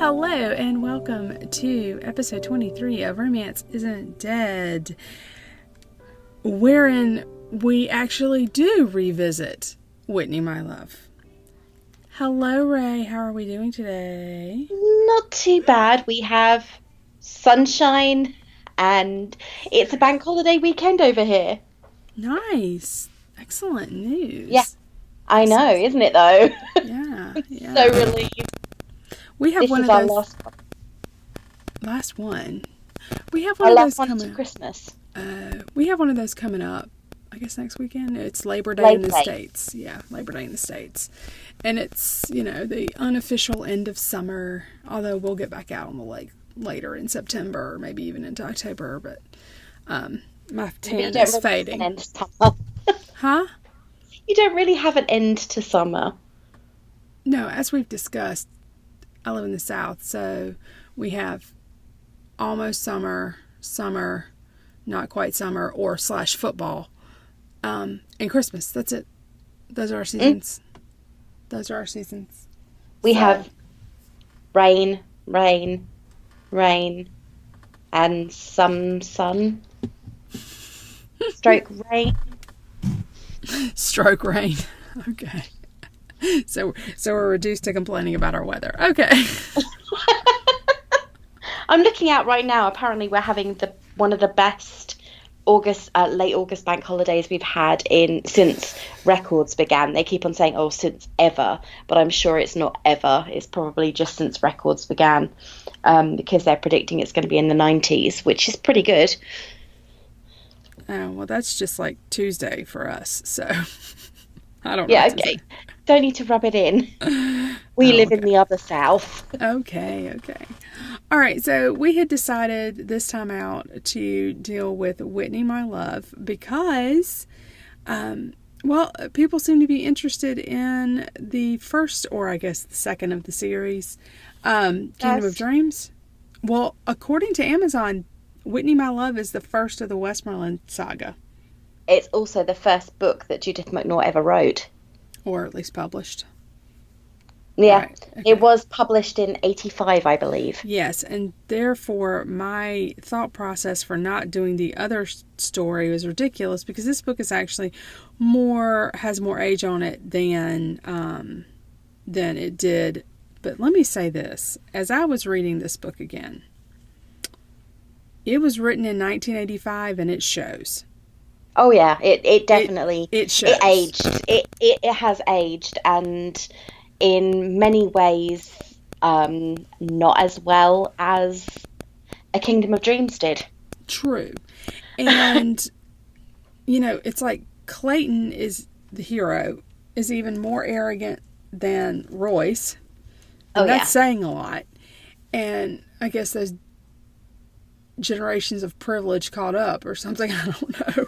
Hello and welcome to episode 23 of Romance Isn't Dead, wherein we actually do revisit Whitney, My Love. Hello, Ray. How are we doing today? Not too bad. We have sunshine and it's a bank holiday weekend over here. Nice. Excellent Yeah, news. I know, isn't it though? Yeah, So yeah. relieved. We have This one is of our those, last one. last one. We have one Our of last those one to coming. Christmas. We have one of those coming up. I guess next weekend. It's Labor Day in Labor the Day. States. Yeah, Labor Day in the States. And it's, the unofficial end of summer. Although we'll get back out on the lake later in September or maybe even into October. But my But you tan don't is really have an fading. end to summer. Huh? You don't really have an end to summer. No, as we've discussed, I live in the South. So we have almost summer, summer, not quite summer, or / football. And Christmas. That's it. Those are our seasons. Those are our seasons. We So, have rain, rain, rain, and some sun. Stroke rain. stroke rain. Okay. So we're reduced to complaining about our weather. Okay. I'm looking out right now. Apparently, we're having the one of the best late August bank holidays we've had in since records began. They keep on saying, "Oh, since ever," but I'm sure it's not ever. It's probably just since records began, because they're predicting it's going to be in the 90s, which is pretty good. Oh, well, that's just like Tuesday for us. So I don't know Yeah, what to okay. say. Don't need to rub it in. We Oh, live in okay. the other South. Okay, okay. All right, so we had decided this time out to deal with Whitney, My Love, because, people seem to be interested in the first, or I guess the second of the series, Kingdom of Yes. Dreams. Well, according to Amazon, Whitney, My Love is the first of the Westmoreland saga, It's also the first book that Judith McNaught ever wrote. or at least published. Yeah, Right, it okay. was published in 85, I believe. Yes, and therefore my thought process for not doing the other story was ridiculous because this book is actually has more age on it than it did. But let me say this: as I was reading this book again, it was written in 1985, and it shows. Oh yeah, it It definitely it it shows. aged. It has aged, and in many ways, not as well as A Kingdom of Dreams did. True, and it's like Clayton is the hero, is even more arrogant than Royce. Oh And that's yeah, saying a lot. And I guess those generations of privilege caught up or something. I don't know.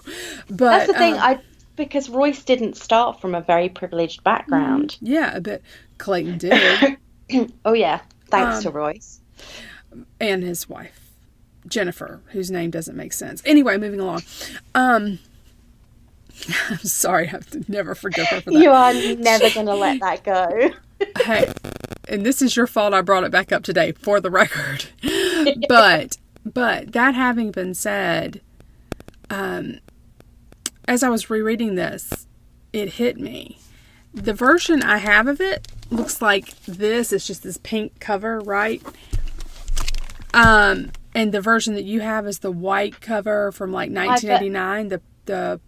that's But the thing. I Because Royce didn't start from a very privileged background. yeah, but Clayton did. Oh yeah, thanks to Um, Royce. and his wife, Jennifer, whose name doesn't make sense. Anyway, moving along. Um, I'm sorry, I have to never forgive her for that. You are never gonna let that go. Hey, and this is your fault I brought it back up today, for the record. But that having been said, as I was rereading this, it hit me. The version I have of it looks like this. It's just this pink cover, right? And the version that you have is the white cover from like I've got 1989. The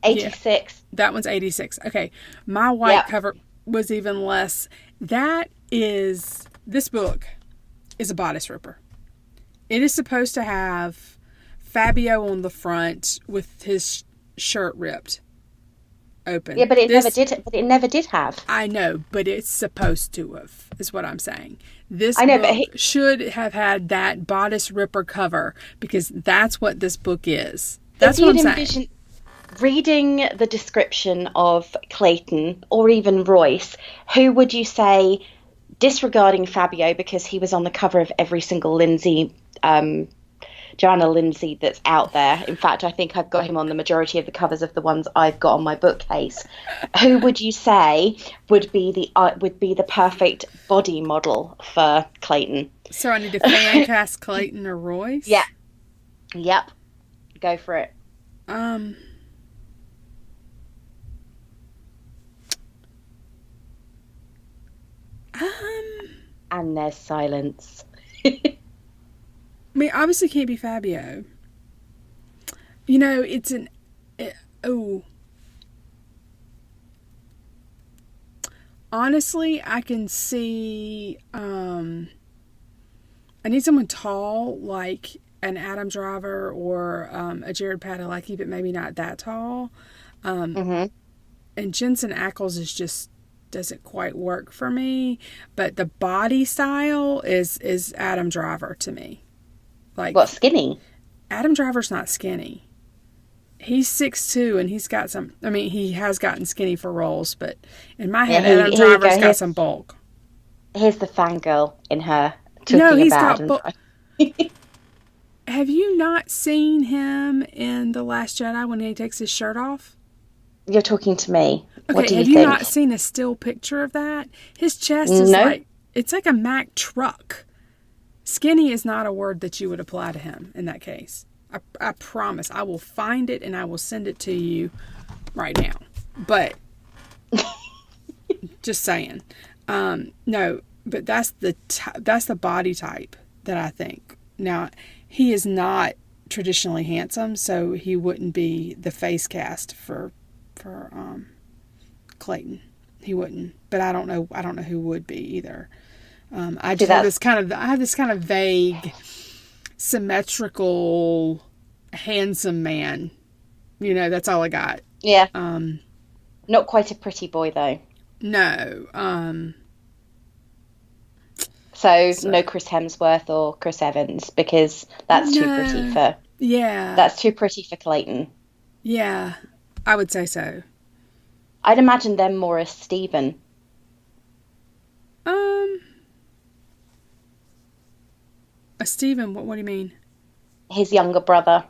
yeah, 86. that one's 86. Okay, my white Yeah. cover was even less. This book is a bodice ripper. It is supposed to have Fabio on the front with his shirt ripped Yeah, open. but it never This, did. But it never did have. I know, but it's supposed to have, is what I'm saying. This I know, book should have had that bodice ripper cover because that's what this book is. if That's what you'd I'm saying. envision reading the description of Clayton or even Royce, who would you say, disregarding Fabio because he was on the cover of every single Lindsay Joanna Lindsay that's out there. In fact, I think I've got him on the majority of the covers of the ones I've got on my bookcase. Who would you say would be the perfect body model for Clayton? So I need to fan cast Clayton or Yeah. Royce. Yep. Go for it. Um, um, And there's silence. I mean, obviously can't be Fabio. You know, oh. Honestly, I can see, I need someone tall, like an Adam Driver or a Jared Padalecki, but maybe not that tall. Hmm. And Jensen Ackles doesn't quite work for me, but the body style is Adam Driver to me. Like, What, skinny? Adam Driver's not skinny. He's 6'2", and he's got some. I mean, he has gotten skinny for roles, but in my head, Yeah, Adam here you go. Driver's got some bulk. Here's the fangirl in her No, talking he's about got Adam bulk. Driver. Have you not seen him in The Last Jedi when he takes his shirt off? You're talking to me. What Okay, do you have you think? not seen a still picture of that? His chest is No. like, it's like a Mack truck. Skinny is not a word that you would apply to him in that case. I promise. I will find it and I will send it to you right now. But, just saying. No, but that's the body type that I think. Now, he is not traditionally handsome, so he wouldn't be the face cast for Clayton. He wouldn't. But I don't know who would be either. I have this kind of vague, symmetrical, handsome man. You know, that's all I got. Yeah. Not quite a pretty boy though. No. So no Chris Hemsworth or Chris Evans because that's too pretty for. Yeah. That's too pretty for Clayton. Yeah, I would say so. I'd imagine them more as Stephen. Stephen, what do you mean? His younger brother.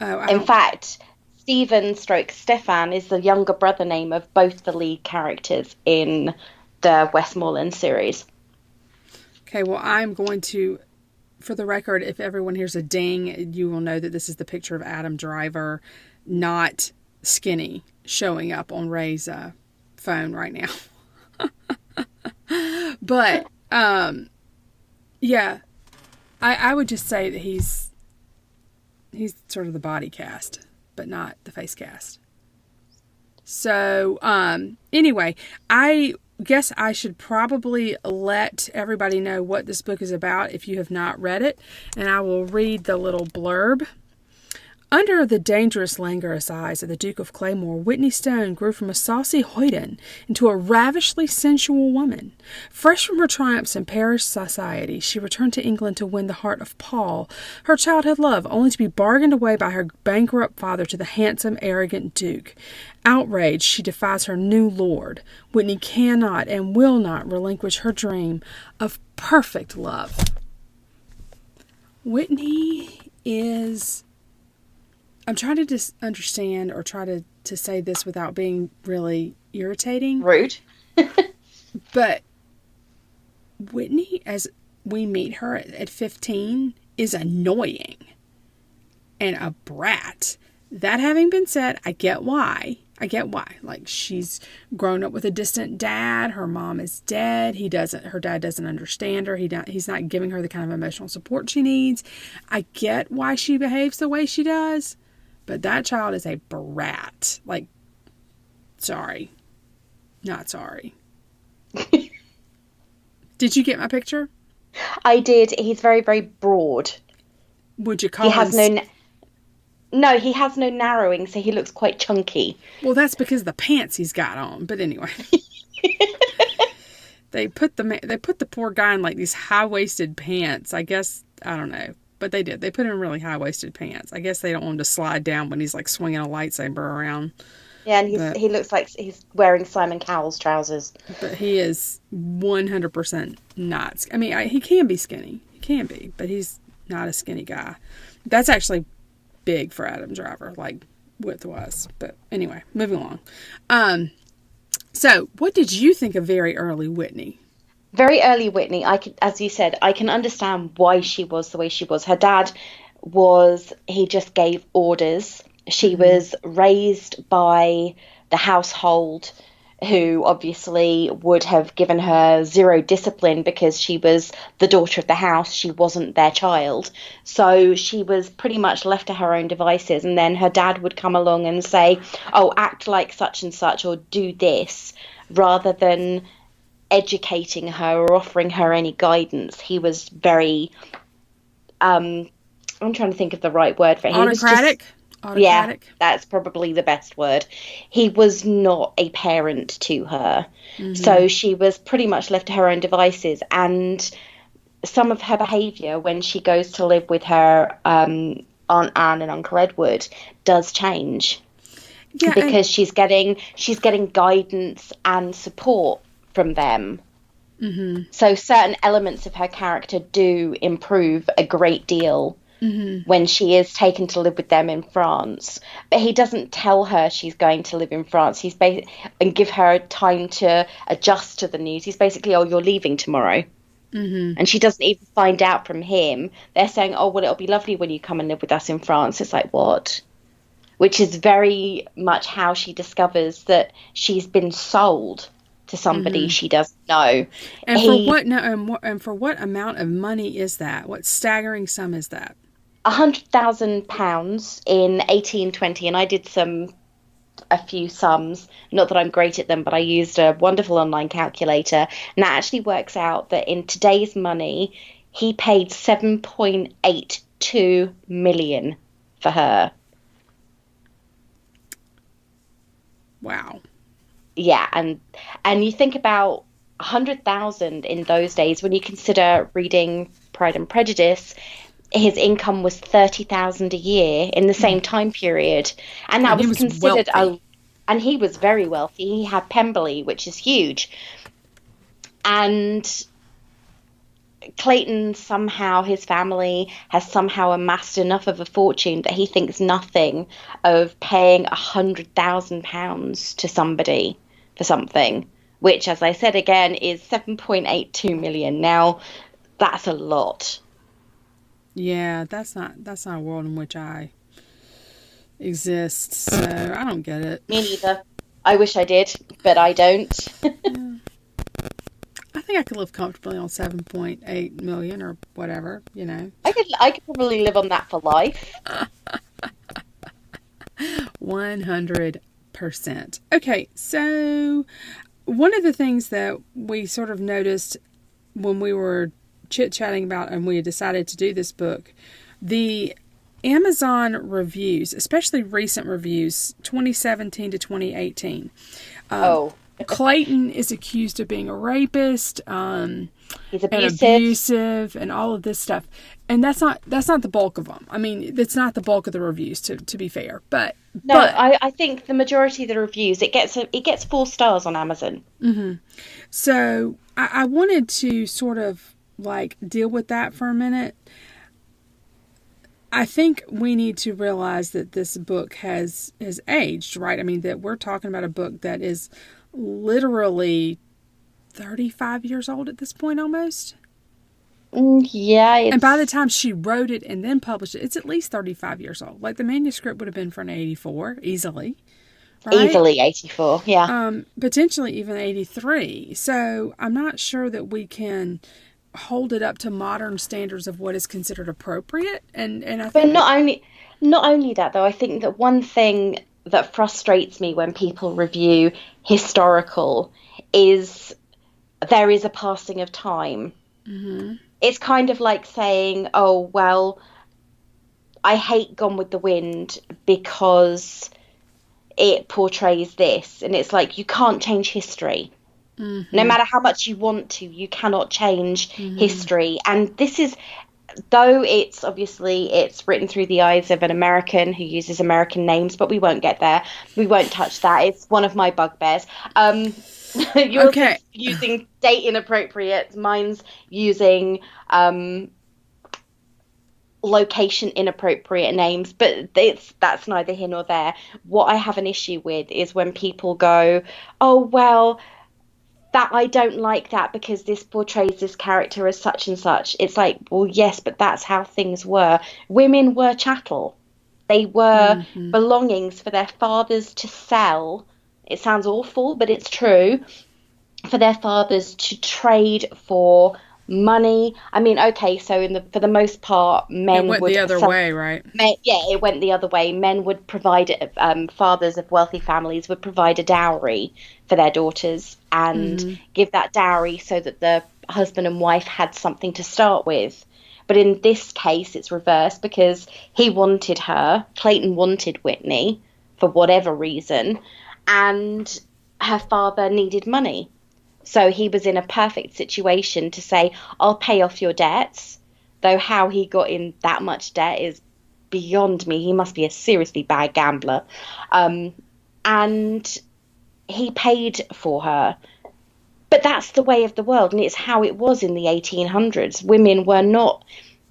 Oh, In fact, Stephen stroke Stefan is the younger brother name of both the lead characters in the Westmoreland series. Okay, well, I'm going to, for the record, if everyone hears a ding, you will know that this is the picture of Adam Driver, not skinny, showing up on Ray's phone right now. But, yeah, I would just say that he's sort of the body cast, but not the face cast. So, anyway, I guess I should probably let everybody know what this book is about if you have not read it, and I will read the little blurb. Under the dangerous, languorous eyes of the Duke of Claymore, Whitney Stone grew from a saucy hoyden into a ravishly sensual woman. Fresh from her triumphs in Paris society, she returned to England to win the heart of Paul, her childhood love, only to be bargained away by her bankrupt father to the handsome, arrogant Duke. Outraged, she defies her new lord. Whitney cannot and will not relinquish her dream of perfect love. Whitney is... I'm trying to just understand or try to say this without being really irritating. Rude. But Whitney, as we meet her at 15, is annoying and a brat. That having been said, I get why. Like, she's grown up with a distant dad. Her mom is dead. Her dad doesn't understand her. He's not giving her the kind of emotional support she needs. I get why she behaves the way she does. But that child is a brat. Like, sorry. Not sorry. Did you get my picture? I did. He's very, very broad. Would you call him... No, he has no narrowing, so he looks quite chunky. Well, that's because of the pants he's got on. But anyway. They put the poor guy in like these high-waisted pants. I guess, I don't know. But they did. They put him in really high-waisted pants. I guess they don't want him to slide down when he's like swinging a lightsaber around. Yeah, and he looks like he's wearing Simon Cowell's trousers. But he is 100% not. I mean, he can be skinny. He can be. But he's not a skinny guy. That's actually big for Adam Driver, like width-wise. But anyway, moving along. So, what did you think of very early Whitney? Very early Whitney, I could, as you said, I can understand why she was the way she was. Her dad he just gave orders. She was raised by the household, who obviously would have given her zero discipline because she was the daughter of the house. She wasn't their child. So she was pretty much left to her own devices. And then her dad would come along and say, oh, act like such and such, or do this, rather than educating her or offering her any guidance. He was very, I'm trying to think of the right word for it. He was Autocratic? just, yeah, Autocratic? that's probably the best word. He was not a parent to her. So she was pretty much left to her own devices. And some of her behaviour when she goes to live with her Aunt Anne and Uncle Edward does change. Yeah, because she's getting guidance and support from them. So certain elements of her character do improve a great deal when she is taken to live with them in France. But he doesn't tell her she's going to live in France. And give her time to adjust to the news. He's basically, oh, you're leaving tomorrow. And she doesn't even find out from him. They're saying, oh, well, it'll be lovely when you come and live with us in France. It's like, what? Which is very much how she discovers that she's been sold to somebody she doesn't know. And for what? No, and for what amount of money is that? What staggering sum is that? £100,000 in 1820, and I did a few sums. Not that I'm great at them, but I used a wonderful online calculator, and that actually works out that in today's money, he paid 7.82 million for her. Wow. Yeah, and you think about 100,000 in those days. When you consider reading Pride and Prejudice, his income was 30,000 a year in the same time period, and that was considered wealthy. And he was very wealthy. He had Pemberley, which is huge, and Clayton his family has somehow amassed enough of a fortune that he thinks nothing of paying £100,000 to somebody for something, which, as I said again, is 7.82 million. Now, that's a lot. Yeah, that's not a world in which I exist, so I don't get it. Me neither. I wish I did, but I don't. Yeah. I think I could live comfortably on 7.8 million or whatever, you know. I could probably live on that for life. 100%. Okay, so one of the things that we sort of noticed when we were chit-chatting about and we had decided to do this book, the Amazon reviews, especially recent reviews, 2017 to 2018. Clayton is accused of being a rapist, He's abusive, and all of this stuff. And that's not the bulk of them. I mean, that's not the bulk of the reviews, to be fair. But I think the majority of the reviews, it gets 4 stars on Amazon. So I wanted to sort of like deal with that for a minute. I think we need to realize that this book has aged, right? I mean, that we're talking about a book that is literally 35 years old at this point almost. Yeah. And by the time she wrote it and then published it, it's at least 35 years old. Like the manuscript would have been from 84, easily. Right? Easily 84, yeah. Potentially even 83. So I'm not sure that we can hold it up to modern standards of what is considered appropriate. And I think But not only that, though, I think that one thing that frustrates me when people review historical is there is a passing of time. It's kind of like saying, oh, well, I hate Gone with the Wind because it portrays this. And it's like, you can't change history. No matter how much you want to, you cannot change history. And this is, though it's written through the eyes of an American who uses American names, but we won't get there. We won't touch that. It's one of my bugbears. Yours is using date inappropriate. Mine's using location inappropriate names, but that's neither here nor there. What I have an issue with is when people go, oh, well, that I don't like that because this portrays this character as such and such. It's like, well, yes, but that's how things were. Women were chattel. They were Mm-hmm. belongings for their fathers to sell. It sounds awful, but it's true. For their fathers to trade for money. I mean, okay, so for the most part, It men went the would other sell. way, right? Yeah, it went the other way. Men would provide, fathers of wealthy families would provide a dowry for their daughters and Mm-hmm. give that dowry so that the husband and wife had something to start with. But in this case, it's reversed because he wanted her. Clayton wanted Whitney for whatever reason, and her father needed money. So he was in a perfect situation to say, I'll pay off your debts. Though how he got in that much debt is beyond me. He must be a seriously bad gambler. And he paid for her. But that's the way of the world, and it's how it was in the 1800s. Women were not,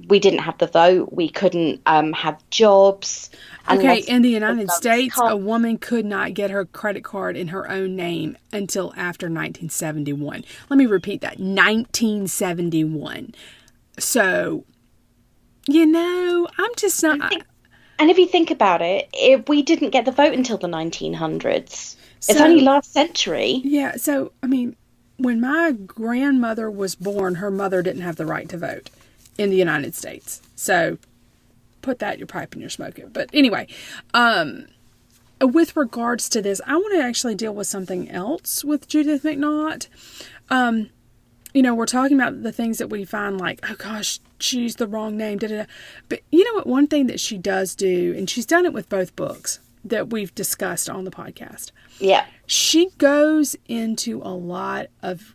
we didn't have the vote, we couldn't have jobs. Okay, Unless in the United the States, a can't. woman could not get her credit card in her own name until after 1971. Let me repeat that, 1971. So, I'm just not. And if you think about it, we didn't get the vote until the 1900s. It's only So, last century. yeah, so, I mean, when my grandmother was born, her mother didn't have the right to vote in the United States. So, put that in your pipe and you're smoking. But anyway, with regards to this, I want to actually deal with something else with Judith McNaught. We're talking about the things that we find like, oh gosh, she used the wrong name, da da da. But you know what? One thing that she does do, and she's done it with both books that we've discussed on the podcast. Yeah. She goes into a lot of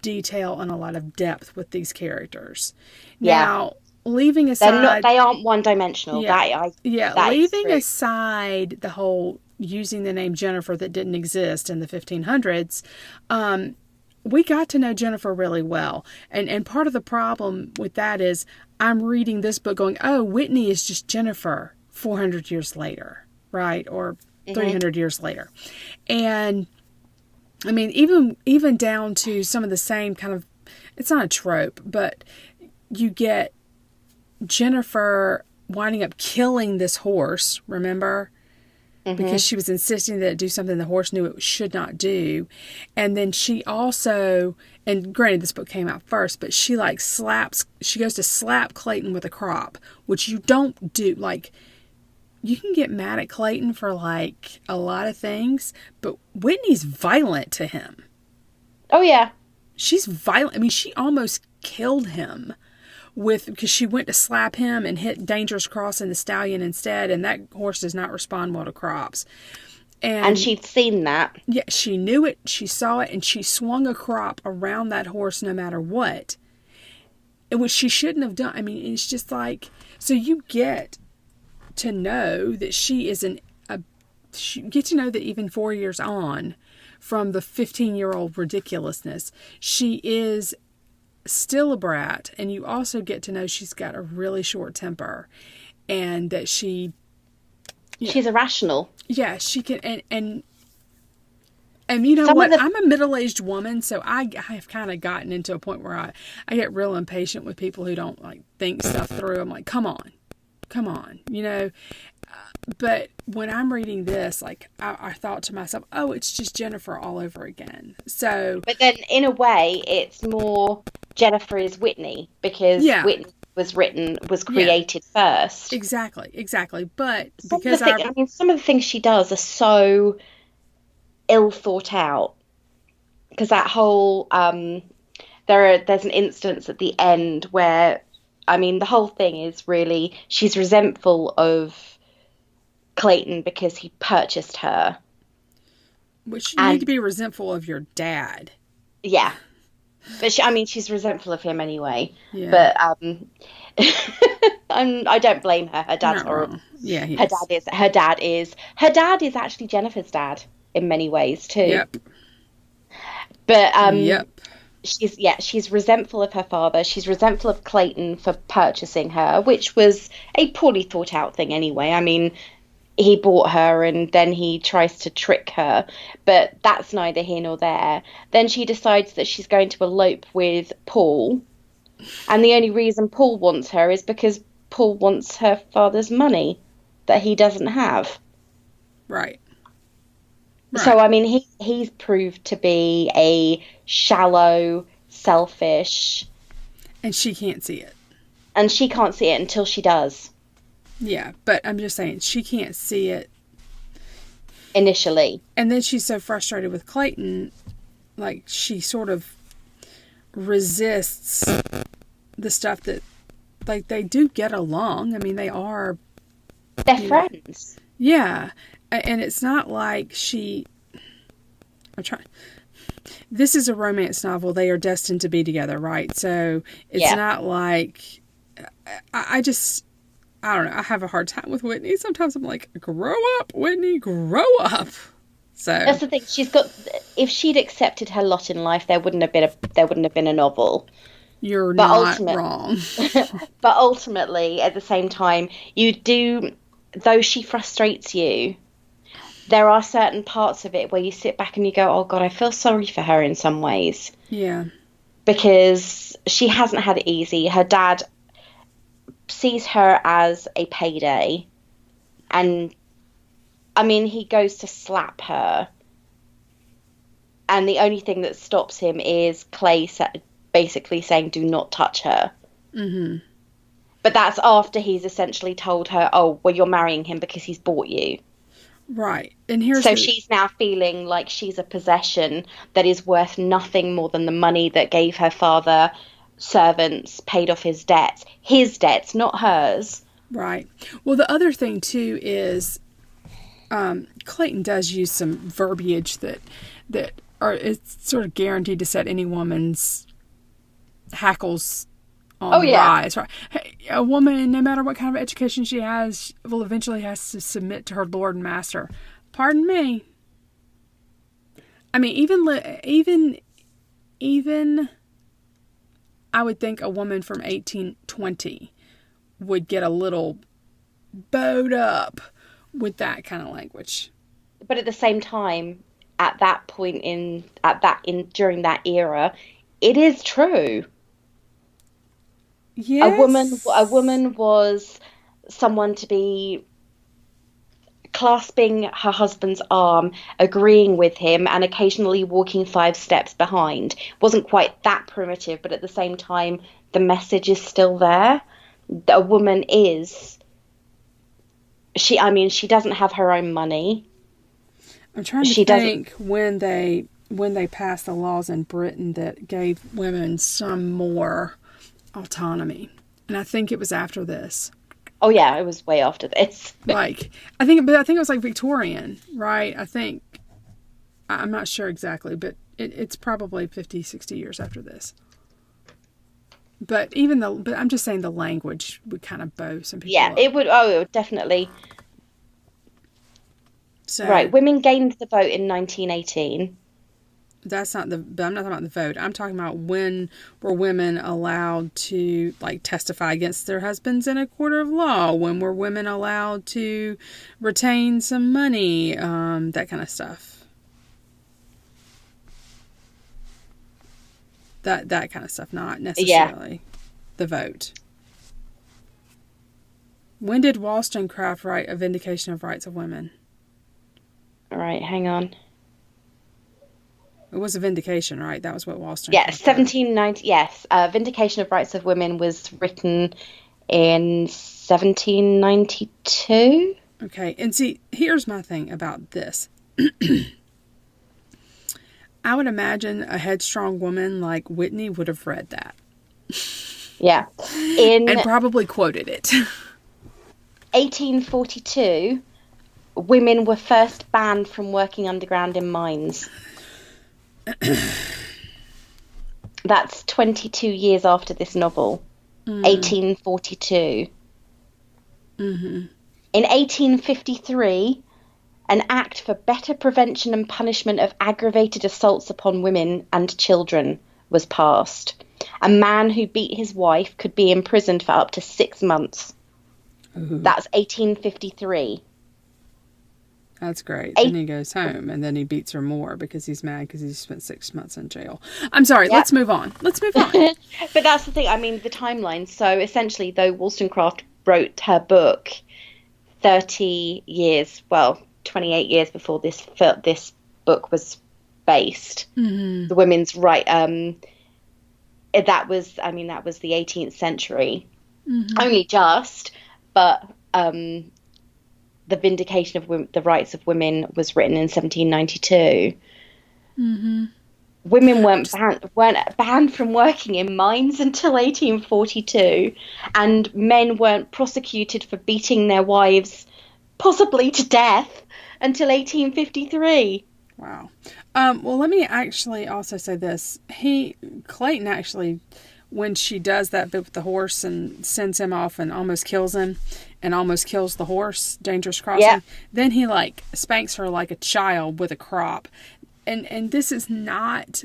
detail and a lot of depth with these characters. Yeah. Now, leaving aside, They aren't one dimensional. yeah, That leaving aside the whole using the name Jennifer that didn't exist in the 1500s, we got to know Jennifer really well. And part of the problem with that is I'm reading this book going, oh, Whitney is just Jennifer 400 years later, right? Or 300 years later. And I mean, even down to some of the same kind of, it's not a trope, but you get Jennifer winding up killing this horse, remember? Because she was insisting that it do something the horse knew it should not do. And then she also, and granted this book came out first, but she goes to slap Clayton with a crop, which you don't do. Like, you can get mad at Clayton for like a lot of things, but Whitney's violent to him. Oh, yeah. She's violent. I mean, she almost killed him because she went to slap him and hit Dangerous Cross and the stallion instead, and that horse does not respond well to crops. And she'd seen that. Yeah, she knew it, she saw it, and she swung a crop around that horse no matter what. Which she shouldn't have done. I mean, it's just like, so you get to know that she is you get to know that even 4 years on from the 15-year-old ridiculousness, she is still a brat, and you also get to know she's got a really short temper, and that she's irrational. Yeah, she can, and you know what? I'm a middle-aged woman, so I have kind of gotten into a point where I get real impatient with people who don't like think stuff through. I'm like, come on, But when I'm reading this, like, I thought to myself, oh, it's just Jennifer all over again. So, but then in a way, it's more Jennifer is Whitney because Whitney was created first. Exactly. But some of the things she does are so ill thought out. Because that whole there's an instance at the end where, I mean, the whole thing is really she's resentful of Clayton because he purchased her. Which you need to be resentful of your dad. Yeah. But she's resentful of him anyway. Yeah. But I don't blame her. Her dad's horrible. Yeah, her dad is actually Jennifer's dad in many ways too. Yep. But yep. she's resentful of her father. She's resentful of Clayton for purchasing her, which was a poorly thought out thing anyway. I mean, he bought her and then he tries to trick her, but that's neither here nor there. Then she decides that she's going to elope with Paul, and the only reason Paul wants her is because Paul wants her father's money that he doesn't have. Right. So, Right. I mean, he's proved to be a shallow, selfish, And she can't see it. and she can't see it until she does, Yeah, but I'm just saying she can't see it. initially. And then she's so frustrated with Clayton, like she sort of resists the stuff that, like, they do get along. I mean, they are, They're you know, friends. yeah. And it's not like I'm trying. This is a romance novel. They are destined to be together, right? So it's Yeah. not like I just I don't know. I have a hard time with Whitney. Sometimes I'm like, grow up, Whitney, grow up. So That's the thing. If she'd accepted her lot in life, there wouldn't have been a novel. you're But not wrong. but ultimately, at the same time, you do, though she frustrates you, there are certain parts of it where you sit back and you go, oh God, I feel sorry for her in some ways Yeah. because she hasn't had it easy. Her dad sees her as a payday, and I mean, he goes to slap her, and the only thing that stops him is basically saying, do not touch her. Mm-hmm. But that's after he's essentially told her, oh, well, you're marrying him because he's bought you. Right. And here's So the she's now feeling like she's a possession that is worth nothing more than the money that gave her father servants, paid off his debts, not hers. right. Well, the other thing too is Clayton does use some verbiage that are it's sort of guaranteed to set any woman's hackles on Oh, the yeah. rise. Right. Hey, a woman, no matter what kind of education she has, will eventually has to submit to her lord and master. Pardon me. I mean, even I would think a woman from 1820 would get a little bowed up with that kind of language. But at the same time, at that point during that era, it is true. A Yes. woman was someone to be clasping her husband's arm, agreeing with him, and occasionally walking 5 steps behind. Wasn't quite that primitive, but at the same time, the message is still there. A woman is I mean, she doesn't have her own money. I'm trying to She doesn't. think when they passed the laws in Britain that gave women some more autonomy. And I think it was after this. Oh yeah, it was way after this. Like I think it was like Victorian, right? I think I'm not sure exactly, but it's probably 50, 60 years after this. But but I'm just saying the language would kind of bow some people Yeah, up. it would definitely. So Right, women gained the vote in 1918. that's not but I'm not talking about the vote. I'm talking about when were women allowed to like testify against their husbands in a court of law? When were women allowed to retain some money? That kind of stuff. That kind of stuff, not Yeah. necessarily the vote. When did Wollstonecraft write A Vindication of Rights of Women? All right, hang on. It was a vindication, right? That was what Yeah, Wollstonecraft wrote. 1790. Yes, Vindication of Rights of Women was written in 1792. Okay, and see, here's my thing about this. I would imagine a headstrong woman like Whitney would have read that Yeah. In and probably quoted it. 1842, women were first banned from working underground in mines. That's 22 years after this novel. 1842. Mm-hmm. In 1853, an act for better prevention and punishment of aggravated assaults upon women and children was passed. A man who beat his wife could be imprisoned for up to 6 months. Ooh, That's 1853. that's great. Then he goes home and then he beats her more because he's mad because he spent 6 months in jail. I'm sorry. Yep. Let's move on. But that's the thing. I mean, the timeline. So essentially, though Wollstonecraft wrote her book 30 years, well, 28 years before this book was based, Mm-hmm. the women's right. That was the 18th century, Mm-hmm. only just, but the vindication of the rights of women was written in 1792. Mm-hmm. Women weren't banned from working in mines until 1842, and men weren't prosecuted for beating their wives, possibly to death, until 1853. Wow. Well, let me actually also say this. Clayton actually, when she does that bit with the horse and sends him off and almost kills him and almost kills the horse, dangerous crossing, Yeah. then he like spanks her like a child with a crop. And this is not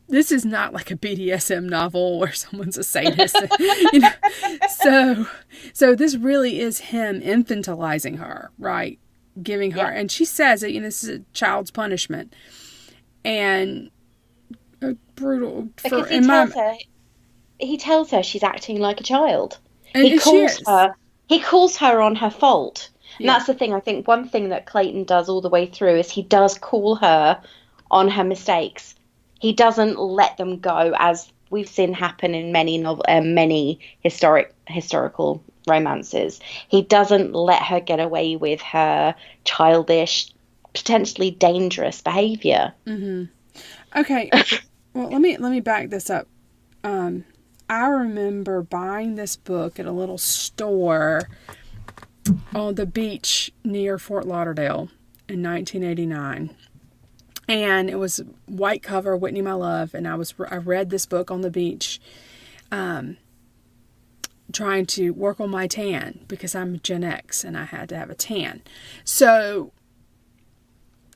like a BDSM novel where someone's a sadist. You know? So this really is him infantilizing her, right? Giving her, and she says that, this is a child's punishment, and brutal. Because he tells her she's acting like a child. And He calls her on her fault. And that's the thing. I think one thing that Clayton does all the way through is he does call her on her mistakes. He doesn't let them go, as we've seen happen in many historical romances. He doesn't let her get away with her childish, potentially dangerous behavior. Mm-hmm. Okay, well, let me back this up. I remember buying this book at a little store on the beach near Fort Lauderdale in 1989. And it was white cover, Whitney, My Love, and I read this book on the beach, trying to work on my tan because I'm Gen X and I had to have a tan. So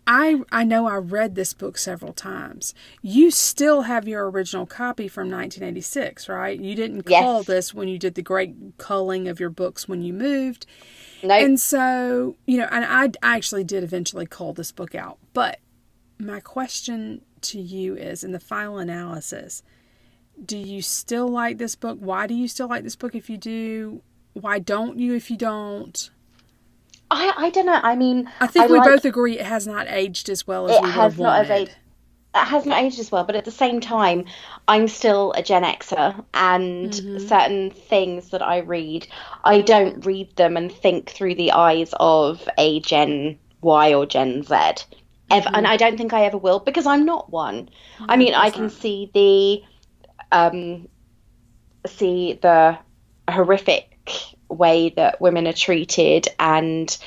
I know I read this book several times. You still have your original copy from 1986, right? You didn't cull this when you did the great culling of your books when you moved. No. And so, and I actually did eventually cull this book out. But my question to you is, in the final analysis, do you still like this book? Why do you still like this book if you do? Why don't you if you don't? I don't know. I mean, I think we both agree it has not aged as well as we would have wanted. It has not aged as well, but at the same time, I'm still a Gen Xer, and certain things that I read, I don't read them and think through the eyes of a Gen Y or Gen Z. Ever, and I don't think I ever will, because I'm not one. I mean, I can see the horrific way that women are treated, and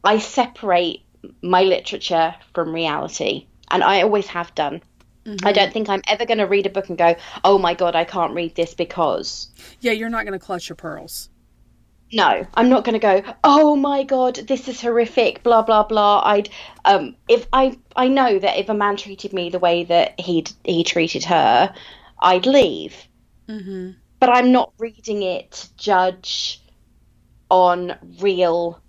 I separate my literature from reality, and I always have done. I don't think I'm ever going to read a book and go, oh my God, I can't read this because... Yeah, you're not going to clutch your pearls. No, I'm not going to go, oh my God, this is horrific, blah, blah, blah. If I know that if a man treated me the way that he treated her, I'd leave. Mm-hmm. But I'm not reading it to judge on real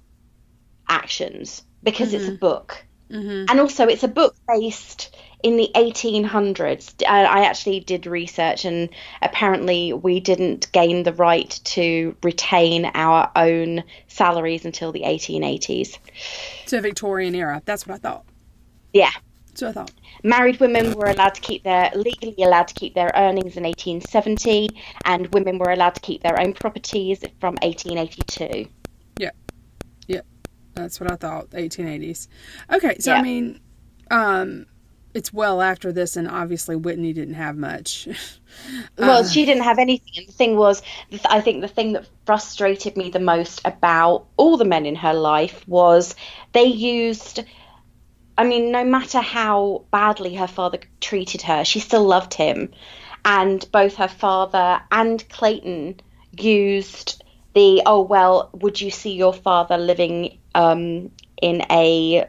actions, because it's a book. And also it's a book based in the 1800s. I actually did research, and apparently we didn't gain the right to retain our own salaries until the 1880s. So Victorian era. That's what I thought. Yeah. That's what I thought. Married women were legally allowed to keep their earnings in 1870, and women were allowed to keep their own properties from 1882. Yeah. Yeah. That's what I thought, 1880s. Okay, so I mean, it's well after this, and obviously Whitney didn't have much. Well, she didn't have anything. And the thing was, I think the thing that frustrated me the most about all the men in her life was they used... I mean, no matter how badly her father treated her, she still loved him. And both her father and Clayton used the, oh, well, would you see your father living in a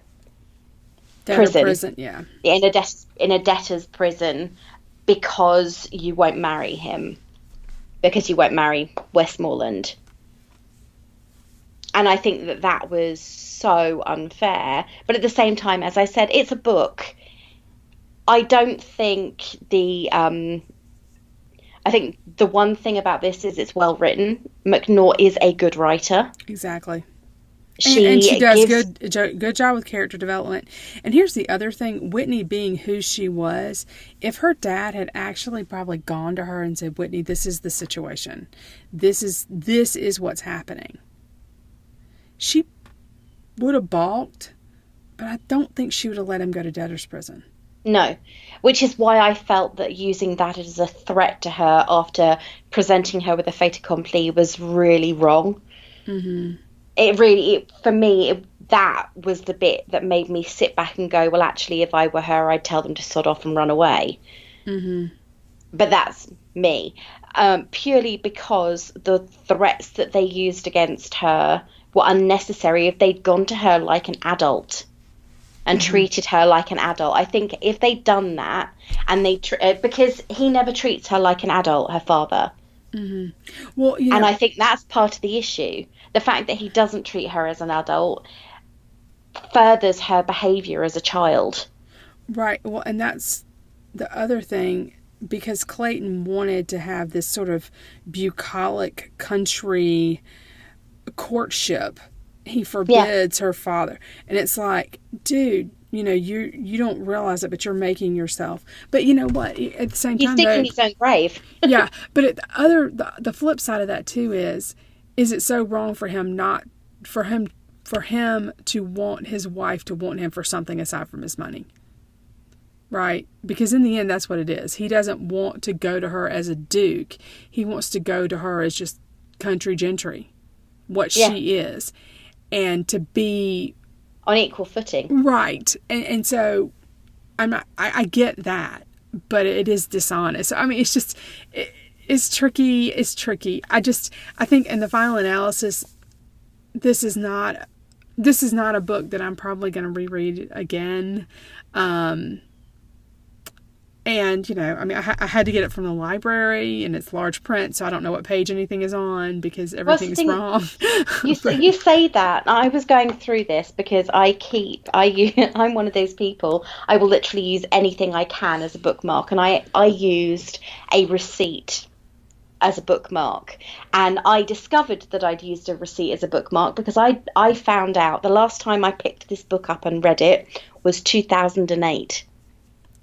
prison? Yeah. In a debtor's prison. because you won't marry him, because you won't marry Westmoreland. And I think that that was so unfair. But at the same time, as I said, it's a book. I don't think I think the one thing about this is it's well written. McNaught is a good writer. Exactly. And she She does gives, good job with character development. And here's the other thing: Whitney being who she was, if her dad had actually probably gone to her and said, "Whitney, this is the situation. This is what's happening," she would have balked, but I don't think she would have let him go to debtor's prison. no, which is why I felt that using that as a threat to her after presenting her with a fait accompli was really wrong. Mm-hmm. For me, that was the bit that made me sit back and go, well, actually, if I were her, I'd tell them to sod off and run away. Mm-hmm. But that's me. Purely because the threats that they used against her were unnecessary. If they'd gone to her like an adult and treated her like an adult, I think if they'd done that, and because he never treats her like an adult, her father. Well, And I think that's part of the issue. The fact that he doesn't treat her as an adult furthers her behavior as a child. right. Well, and that's the other thing, because Clayton wanted to have this sort of bucolic country courtship. He Yeah, forbids her father, and it's like, dude, you don't realize it, but you're making yourself. But you know what? At the same he's time, digging though, his own grave. yeah. But the flip side of that too is it so wrong for him not for him to want his wife to want him for something aside from his money, right? Because in the end, that's what it is. He doesn't want to go to her as a duke. He wants to go to her as just country gentry, what Yeah, she is, and to be on equal footing. right. And so I get that, but it is dishonest. I mean, it's just it's tricky. It's tricky. I think in the final analysis, this is not a book that I'm probably going to reread again. And, I mean, I had to get it from the library, and it's large print, so I don't know what page anything is on because Well, the everything's thing wrong. But, you say that. I was going through this because I'm one of those people. I will literally use anything I can as a bookmark, and I used a receipt as a bookmark, and I discovered that I'd used a receipt as a bookmark because I found out the last time I picked this book up and read it was 2008.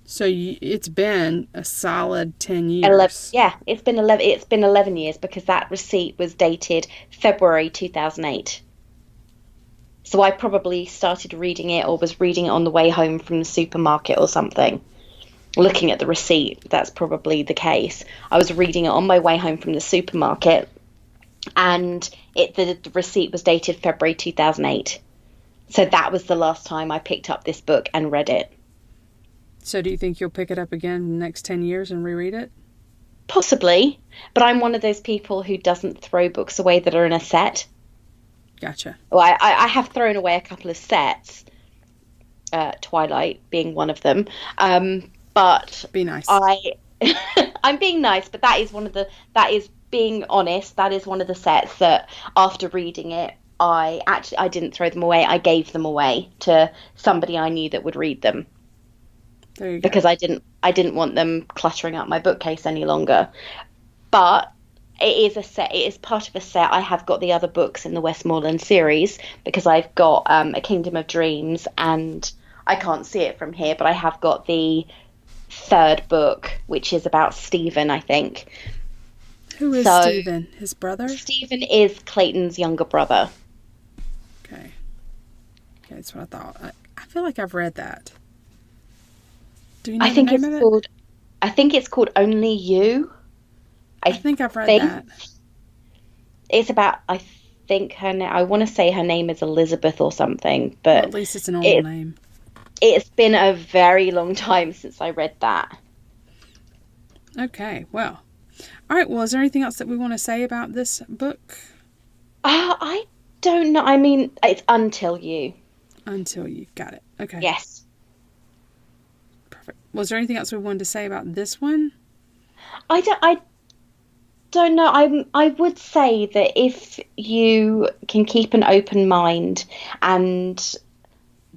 so it's been a solid 10 11, years. yeah, it's been 11 years because that receipt was dated February 2008. So I probably started reading it or was reading it on the way home from the supermarket or something. Looking at the receipt, that's probably the case. I was reading it on my way home from the supermarket, and the receipt was dated February 2008. So that was the last time I picked up this book and read it. So do you think you'll pick it up again in the next 10 years and reread it? Possibly, but I'm one of those people who doesn't throw books away that are in a set. Gotcha. Well, I have thrown away a couple of sets, Twilight being one of them. But Be nice. I'm being nice, but that is being honest. That is one of the sets that after reading it, I didn't throw them away. I gave them away to somebody I knew that would read them There you go. because I didn't want them cluttering up my bookcase any longer. But it is a set. It is part of a set. I have got the other books in the Westmoreland series because I've got A Kingdom of Dreams, and I can't see it from here, but I have got the third book, which is about Stephen, I think. Who is So Stephen? His brother? Stephen is Clayton's younger brother. Okay. Okay, that's what I thought. I feel like I've read that. Do you I know the think name it's of it? called I think it's called Only You. I I think I've read think that. it's about I think her name I want to say her name is Elizabeth or something, Well, at but least it's a normal it name. it's been a very long time since I read that. Okay, well. All right, well, is there anything else that we want to say about this book? I don't know. I mean, it's Until You. Until you got it. Okay, Yes. perfect. Was there anything else we wanted to say about this one? I don't know. I would say that if you can keep an open mind and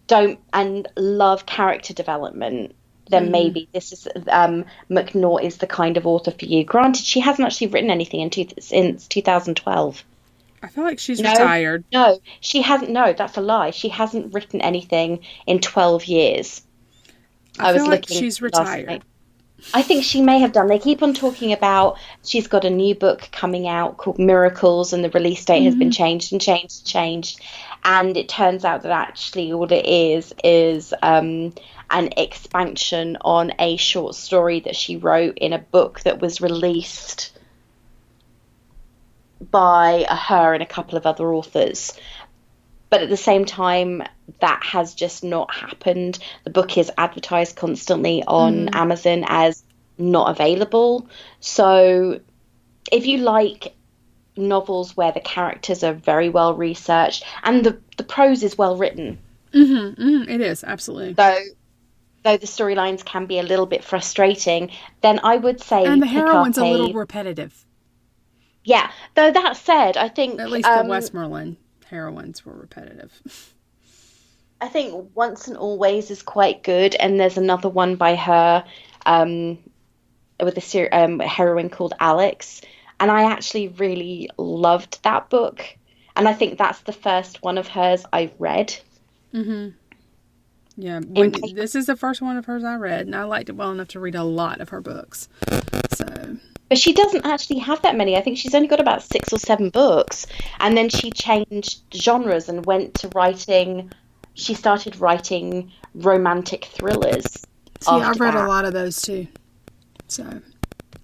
don't and love character development, then Mm-hmm. maybe this is McNaught is the kind of author for you. Granted, she hasn't actually written anything since 2012. I feel like she's No, retired. no, she hasn't. No, that's a lie. She hasn't written anything in 12 years. I I feel was like looking she's last night. retired. I think she may have done. They keep on talking about she's got a new book coming out called Miracles, and the release date has been Mm-hmm. changed and changed and changed. And it turns out that actually all it is an expansion on a short story that she wrote in a book that was released by her and a couple of other authors. But at the same time, that has just not happened. The book is advertised constantly on Mm-hmm. Amazon as not available. So if you like novels where the characters are very well researched and the prose is well written, Mm-hmm. Mm-hmm. It is, absolutely. though though the storylines can be a little bit frustrating, then I would And say the pick up heroine's a little a repetitive. yeah. Though that said, At least the Westmoreland heroines were repetitive. I think Once and Always is quite good, and there's another one by her um, with a heroine called Alex, and I actually really loved that book, and I think that's the first one of hers I've read. Mm-hmm. Yeah, In Whitney, this is the first one of hers I read, and I liked it well enough to read a lot of her books. So, But she doesn't actually have that many. I think she's only got about 6 or 7 books, and then she changed genres and went to writing. She started writing romantic thrillers see, after I've read a that. lot of those too. So,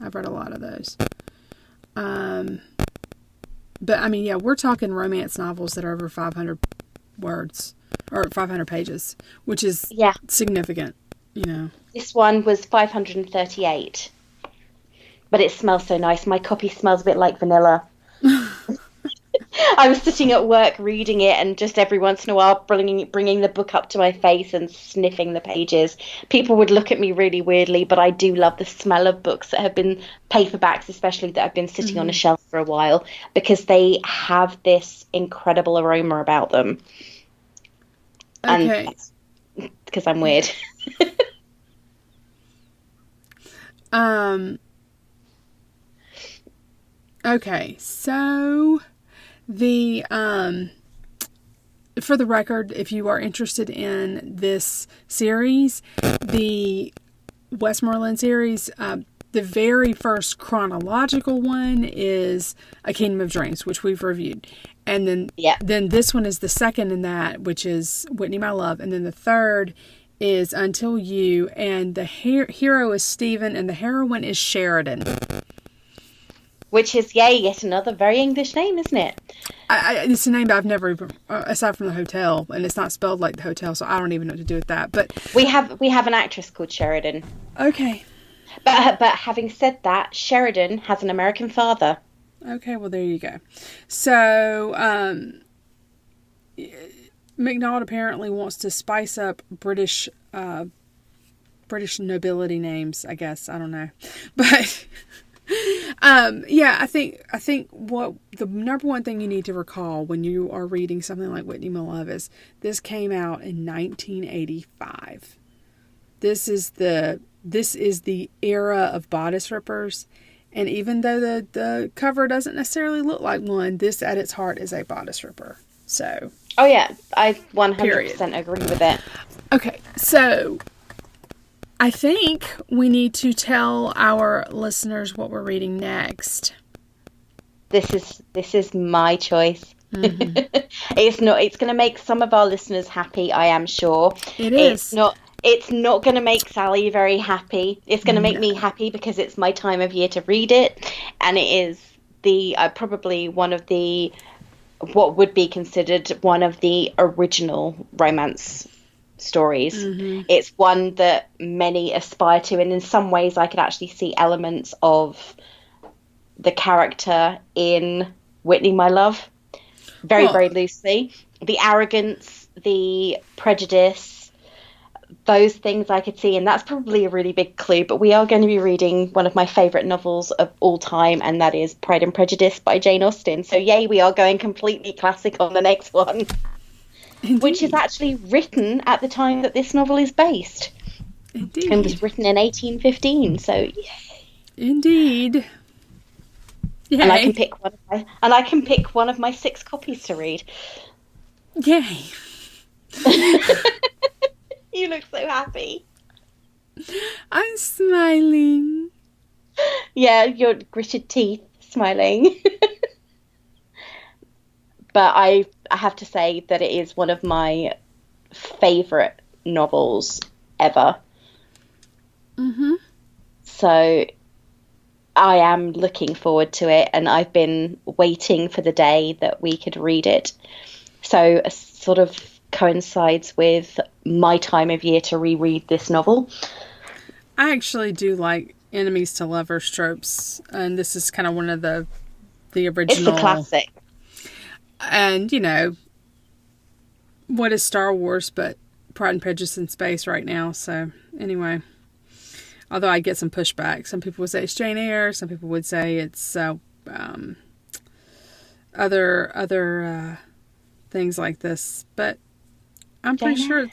I've read a lot of those. Um, but I mean, yeah, we're talking romance novels that are over 500 words or 500 pages, which is Yeah, significant, you know. this one was 538. But it smells so nice. My copy smells a bit like vanilla. I was sitting at work reading it, and just every once in a while bringing the book up to my face and sniffing the pages. People would look at me really weirdly, but I do love the smell of books that have been paperbacks, especially that have been sitting on a Mm-hmm. shelf for a while, because they have this incredible aroma about them. And Okay. that's because I'm weird. Um, okay. So, the for the record, if you are interested in this series, the Westmoreland series, the very first chronological one is A Kingdom of Dreams, which we've reviewed. And Yeah. then this one is the second in that, which is Whitney, My Love. And then the third is Until You. And the hero is Stephen, and the heroine is Sheridan. Which is, yay, yet another very English name, isn't it? It's a name that I've never even, aside from the hotel, and it's not spelled like the hotel, so I don't even know what to do with that. But We have an actress called Sheridan. okay. But having said that, Sheridan has an American father. Okay, well, there you go. So, McNaught apparently wants to spice up British nobility names, I guess. I don't know. But yeah, I think what the number one thing you need to recall when you are reading something like Whitney, My Love is this came out in 1985. This is the era of bodice rippers. And even though the cover doesn't necessarily look like one, this at its heart is a bodice ripper. So, Oh yeah, I period. 100% agree with it. Okay, so I think we need to tell our listeners what we're reading next. This is my choice. Mm-hmm. It's going to make some of our listeners happy, I am sure. It It's is. not it's not going to make Sally very happy. It's going to make No. me happy because it's my time of year to read it, and it is the probably one of the what would be considered one of the original romance stories. Mm-hmm. It's one that many aspire to, and in some ways I could actually see elements of the character in Whitney, My Love, very, Well, very loosely. The arrogance, the prejudice, those things I could see, and that's probably a really big clue. But we are going to be reading one of my favourite novels of all time, and that is Pride and Prejudice by Jane Austen. So, yay, we are going completely classic on the next one, which is Indeed. actually written at the time that this novel is based and was Indeed. written in 1815. So, yeah. Indeed. And I can Yay. pick one of my 6 copies to read. Yay. You look so happy. I'm smiling. Yeah, your gritted teeth smiling. But I have to say that it is one of my favorite novels ever. Mm-hmm. So I am looking forward to it, and I've been waiting for the day that we could read it. So it sort of coincides with my time of year to reread this novel. I actually do like enemies to lovers tropes, and this is kind of one of the It's a original. classic. And what is Star Wars but Pride and Prejudice in space right now? So anyway, although I get some pushback, some people would say it's Jane Eyre, some people would say it's other things like this, but I'm Jane Eyre.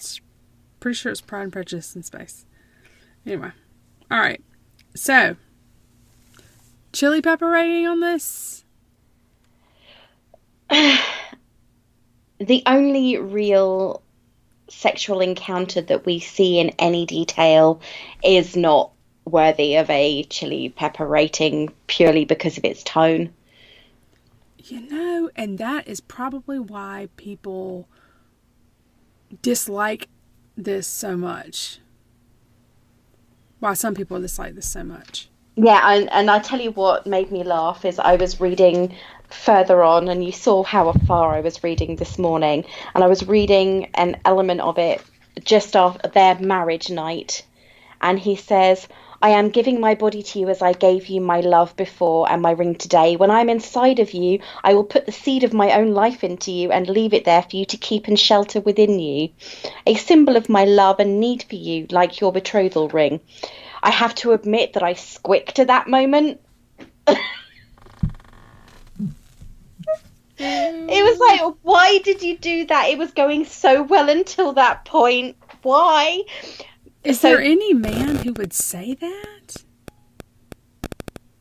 pretty sure it's Pride and Prejudice in space. Anyway, all right. So, chili pepper rating on this? The only real sexual encounter that we see in any detail is not worthy of a chili pepper rating purely because of its tone. And that is probably why people dislike this so much. Why some people dislike this so much. Yeah, and I tell you what made me laugh is I was reading further on, and you saw how far I was reading this morning, and I was reading an element of it just after their marriage night, and he says, I am giving my body to you as I gave you my love before and my ring today. When I'm inside of you, I will put the seed of my own life into you and leave it there for you to keep and shelter within you. A symbol of my love and need for you, like your betrothal ring. I have to admit that I squicked at that moment. It was like, why did you do that? It was going so well until that point. Why? Is there any man who would say that?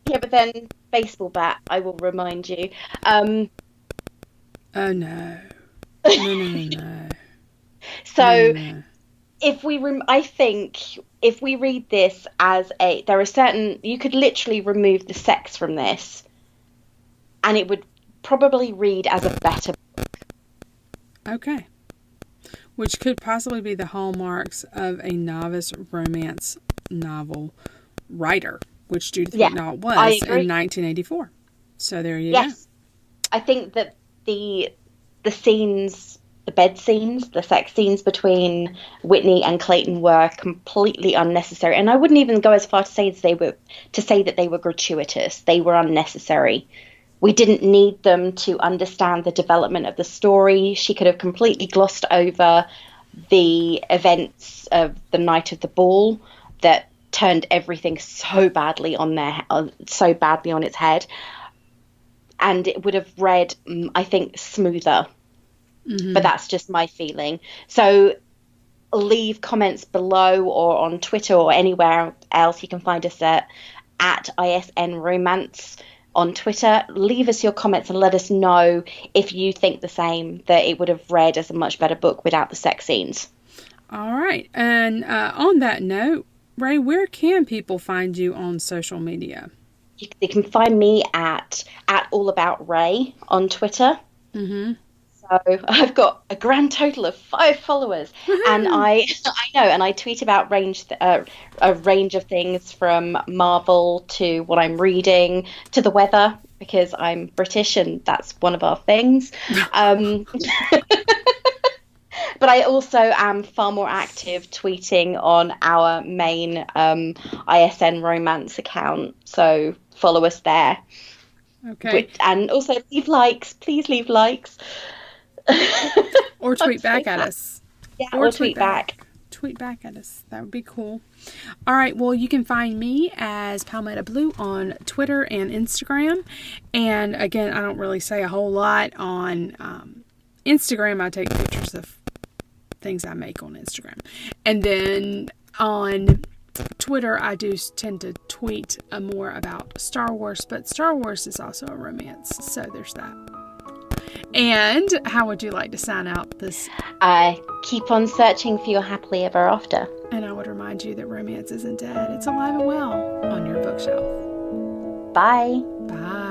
Yeah, but then baseball bat, I will remind you. Oh no. No. So No. I think if we read this as there are certain, you could literally remove the sex from this, and it would probably read as a better book. Okay. Which could possibly be the hallmarks of a novice romance novel writer, which Judith McNaught was in 1984. So there you go. I think that the scenes, the bed scenes, the sex scenes between Whitney and Clayton were completely unnecessary, and I wouldn't even go as far to say that they were gratuitous. They were unnecessary. We didn't need them to understand the development of the story. She could have completely glossed over the events of the night of the ball that turned everything so badly on its head, and it would have read, I think, smoother. Mm-hmm. But that's just my feeling. So leave comments below or on Twitter or anywhere else. You can find us at ISN Romance on Twitter. Leave us your comments and let us know if you think the same, that it would have read as a much better book without the sex scenes. All right. And on that note, Ray, where can people find you on social media? You can find me at allaboutray on Twitter. Mm-hmm. So I've got a grand total of 5 followers. Woo-hoo! And I know, and I tweet about a range of things from Marvel to what I'm reading to the weather, because I'm British and that's one of our things. But I also am far more active tweeting on our main ISN Romance account. So follow us there. Okay. And also leave likes. Please leave likes. Or tweet back at us. Yeah, or tweet back. tweet back at us. That would be cool. All right. Well, you can find me as Palmetto Blue on Twitter and Instagram. And again, I don't really say a whole lot on Instagram. I take pictures of things I make on Instagram. And then on Twitter, I do tend to tweet more about Star Wars, but Star Wars is also a romance, so there's that. And how would you like to sign out this? Keep on searching for your happily ever after. And I would remind you that romance isn't dead. It's alive and well on your bookshelf. Bye. Bye.